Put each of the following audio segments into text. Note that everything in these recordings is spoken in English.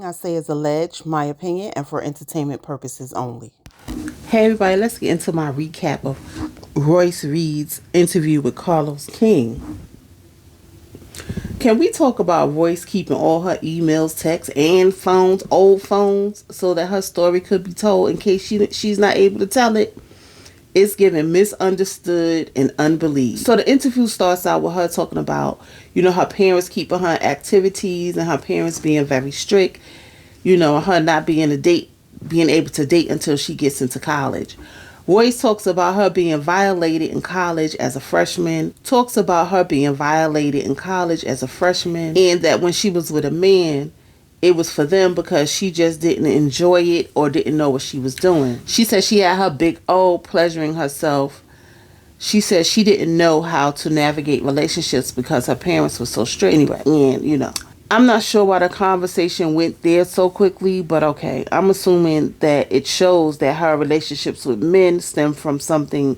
I say is alleged, my opinion, and for entertainment purposes only. Hey everybody, let's get into my recap of Royce Reed's interview with Carlos King. Can we talk about Royce keeping all her emails, texts, and phones, old phones, so that her story could be told in case she's not able to tell it? It's given misunderstood and unbelieved. So the interview starts out with her talking about, her parents keeping her activities and her parents being very strict, her not being able to date until she gets into college. Royce talks about her being violated in college as a freshman, and that when she was with a man, it was for them because she just didn't enjoy it or didn't know what she was doing. She said she had her big O pleasuring herself. She said she didn't know how to navigate relationships because her parents were so strict. Anyway, and I'm not sure why the conversation went there so quickly, but okay. I'm assuming that it shows that her relationships with men stem from something,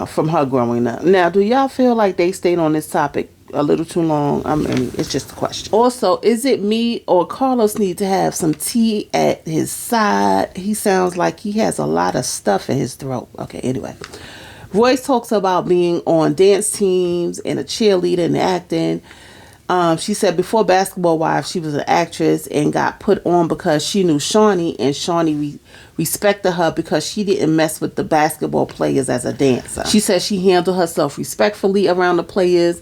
from her growing up. Now, do y'all feel like they stayed on this topic a little too long? I mean, it's just a question. Also, is it me or Carlos need to have some tea at his side? He sounds like he has a lot of stuff in his throat. Okay, anyway. Royce talks about being on dance teams and a cheerleader and acting. She said before Basketball Wives, she was an actress and got put on because she knew Shawnee, and Shawnee respected her because she didn't mess with the basketball players as a dancer. She said she handled herself respectfully around the players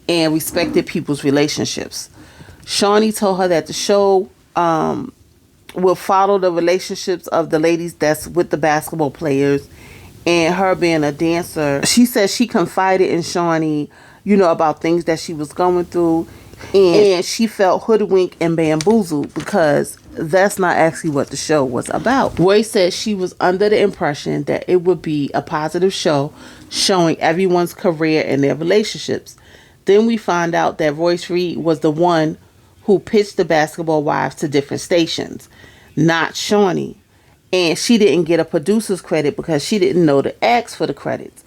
and respected people's relationships. Shawnee told her that the show will follow the relationships of the ladies that's with the basketball players and her being a dancer. She said she confided in Shawnee about things that she was going through, and she felt hoodwinked and bamboozled because that's not actually what the show was about. Royce said she was under the impression that it would be a positive show showing everyone's career and their relationships. Then we find out that Royce Reed was the one who pitched the Basketball Wives to different stations, not Shawnee. And she didn't get a producer's credit because she didn't know to ask for the credits.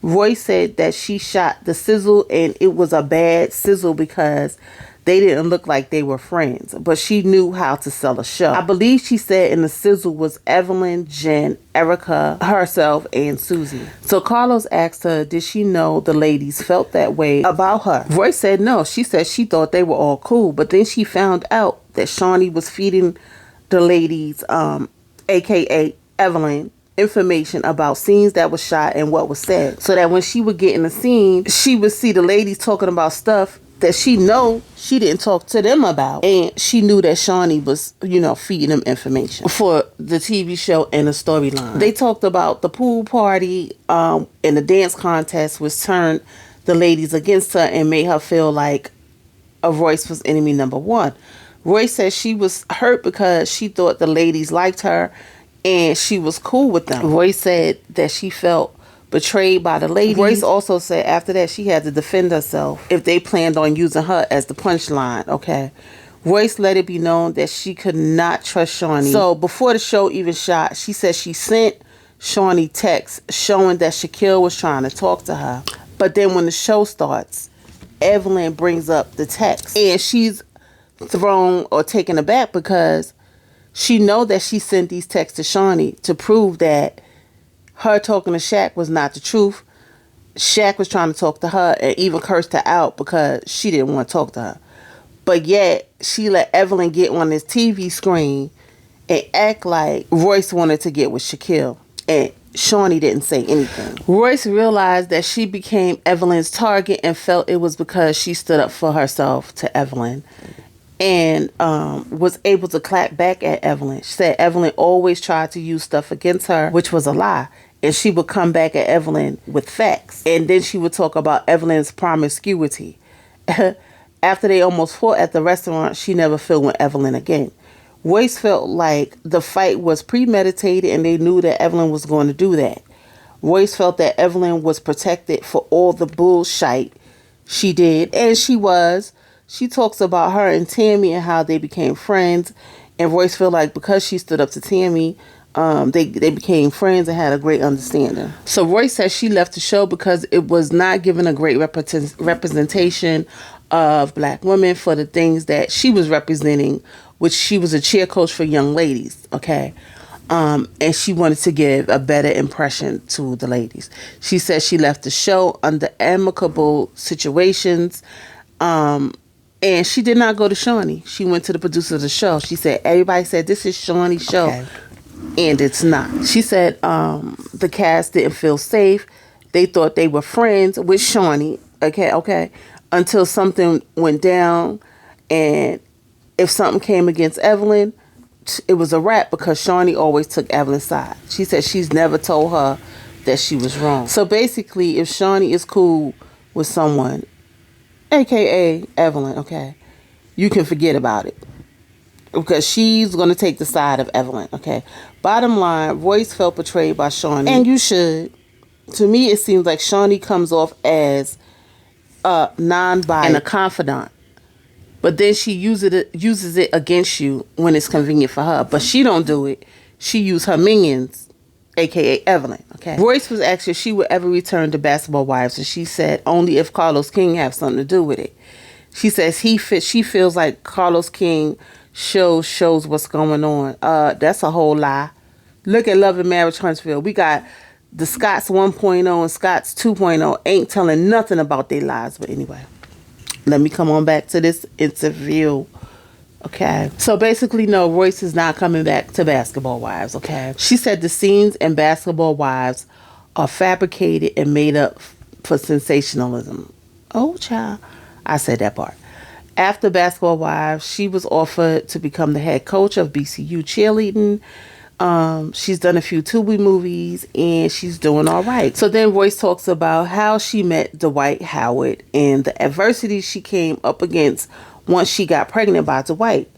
Royce said that she shot the sizzle and it was a bad sizzle because they didn't look like they were friends, but she knew how to sell a show. I believe she said in the sizzle was Evelyn, Jen, Erica, herself, and Susie. So Carlos asked her, did she know the ladies felt that way about her? Royce said no. She said she thought they were all cool, but then she found out that Shawnee was feeding the ladies, aka Evelyn, information about scenes that was shot and what was said, so that when she would get in the scene, she would see the ladies talking about stuff that she didn't talk to them about, and she knew that Shawnee was feeding them information for the TV show and the storyline. They talked about the pool party and the dance contest, which turned the ladies against her and made her feel like Royce was enemy number one. Royce said she was hurt because she thought the ladies liked her and she was cool with them. Royce said that she felt betrayed by the ladies. Royce also said after that she had to defend herself if they planned on using her as the punchline. Okay. Royce let it be known that she could not trust Shawnee. So before the show even shot, she said she sent Shawnee texts showing that Shaquille was trying to talk to her. But then when the show starts, Evelyn brings up the text and she's thrown or taken aback because she know that she sent these texts to Shawnee to prove that her talking to Shaq was not the truth. Shaq was trying to talk to her and even cursed her out because she didn't want to talk to her. But yet, she let Evelyn get on this TV screen and act like Royce wanted to get with Shaquille. And Shawnee didn't say anything. Royce realized that she became Evelyn's target and felt it was because she stood up for herself to Evelyn. And was able to clap back at Evelyn. She said Evelyn always tried to use stuff against her, which was a lie. And she would come back at Evelyn with facts. And then she would talk about Evelyn's promiscuity. After they almost fought at the restaurant, she never filmed with Evelyn again. Royce felt like the fight was premeditated and they knew that Evelyn was going to do that. Royce felt that Evelyn was protected for all the bullshit she did. And she was. She talks about her and Tammy and how they became friends. And Royce felt like because she stood up to Tammy, they became friends and had a great understanding. So Royce says she left the show because it was not given a great representation of black women for the things that she was representing which she was a cheer coach for young ladies, okay? And she wanted to give a better impression to the ladies. She said she left the show under amicable situations, and she did not go to Shawnee. She went to the producer of the show. She said, everybody said, this is Shawnee's show. Okay. And it's not. She said the cast didn't feel safe. They thought they were friends with Shawnee. Okay. Until something went down. And if something came against Evelyn, it was a wrap because Shawnee always took Evelyn's side. She said she's never told her that she was wrong. So basically, if Shawnee is cool with someone, a.k.a. Evelyn, okay, you can forget about it. Because she's going to take the side of Evelyn, okay? Bottom line, Royce felt betrayed by Shawnee. And you should. To me, it seems like Shawnee comes off as a non-biased and a confidant. But then she uses it against you when it's convenient for her. But she don't do it. She used her minions, a.k.a. Evelyn, okay? Royce was asked if she would ever return to Basketball Wives, and she said only if Carlos King have something to do with it. She says she feels like Carlos King shows what's going on. That's a whole lie. Look at Love and Marriage Huntsville. We got the Scots 1.0 and Scots 2.0 ain't telling nothing about their lives. But anyway, let me come on back to this interview. Okay. So basically, no, Royce is not coming back to Basketball Wives. Okay. She said the scenes in Basketball Wives are fabricated and made up for sensationalism. Oh, child. I said that part. After Basketball Wives, she was offered to become the head coach of BCU cheerleading. She's done a few Tubi movies, and she's doing all right. So then Royce talks about how she met Dwight Howard and the adversity she came up against once she got pregnant by Dwight.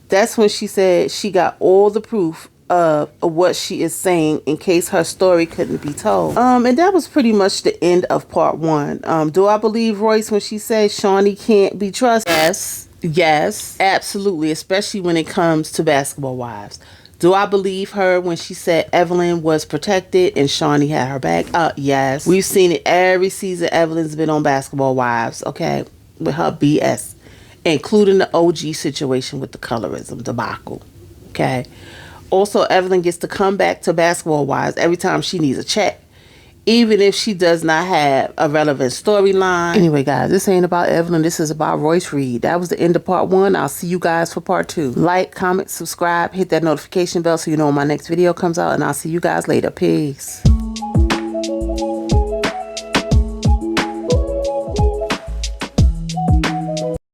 That's when she said she got all the proof of what she is saying in case her story couldn't be told. And that was pretty much the end of part one. Do I believe Royce when she says Shawnee can't be trusted? Yes, absolutely, especially when it comes to Basketball Wives. Do I believe her when she said Evelyn was protected and Shawnee had her back? Yes. We've seen it every season Evelyn's been on Basketball Wives, okay, with her BS, including the OG situation with the colorism debacle, okay? Also, Evelyn gets to come back to Basketball Wives every time she needs a check, even if she does not have a relevant storyline. Anyway, guys, this ain't about Evelyn. This is about Royce Reed. That was the end of part one. I'll see you guys for part two. Like, comment, subscribe, hit that notification bell so you know when my next video comes out, and I'll see you guys later. Peace.